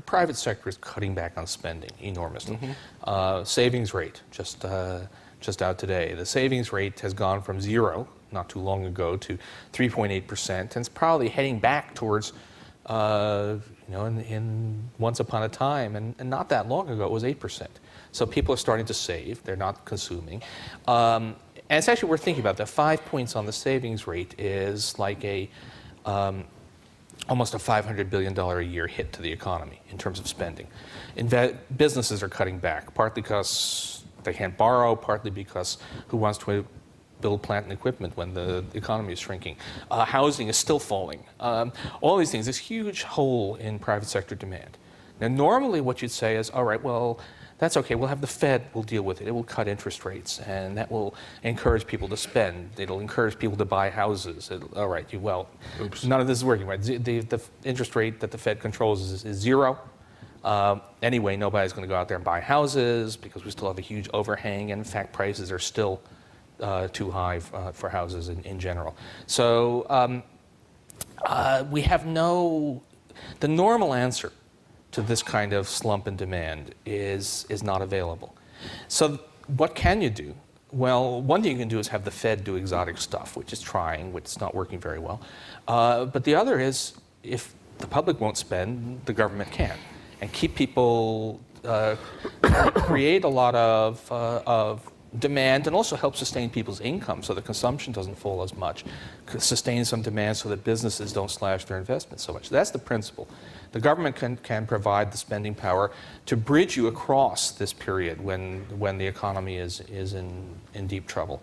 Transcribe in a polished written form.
private sector is cutting back on spending enormously. Savings rate, just out today. The savings rate has gone from 0 not too long ago to 3.8%, and it's probably heading back towards, in once upon a time, and not that long ago, it was 8%. So people are starting to save, they're not consuming. And it's actually worth thinking about that. 5 points on the savings rate is like almost a $500 billion a year hit to the economy in terms of spending. Businesses are cutting back, partly because they can't borrow, partly because who wants to build plant and equipment when the economy is shrinking. Housing is still falling. All these things, this huge hole in private sector demand. Now, normally what you'd say is, all right, well, that's okay, we'll have the Fed, we'll deal with it. It will cut interest rates, and that will encourage people to spend. It'll encourage people to buy houses. All right, none of this is working, right? The interest rate that the Fed controls is 0. Anyway, nobody's going to go out there and buy houses because we still have a huge overhang, and in fact, prices are still too high for houses in general. So we have the normal answer to this kind of slump in demand is not available. So what can you do? Well, one thing you can do is have the Fed do exotic stuff, which is trying, which is not working very well. But the other is, if the public won't spend, the government can, and keep people, create a lot of demand, and also help sustain people's income so that consumption doesn't fall as much. Sustain some demand so that businesses don't slash their investments so much. That's the principle. The government can provide the spending power to bridge you across this period when the economy is in deep trouble.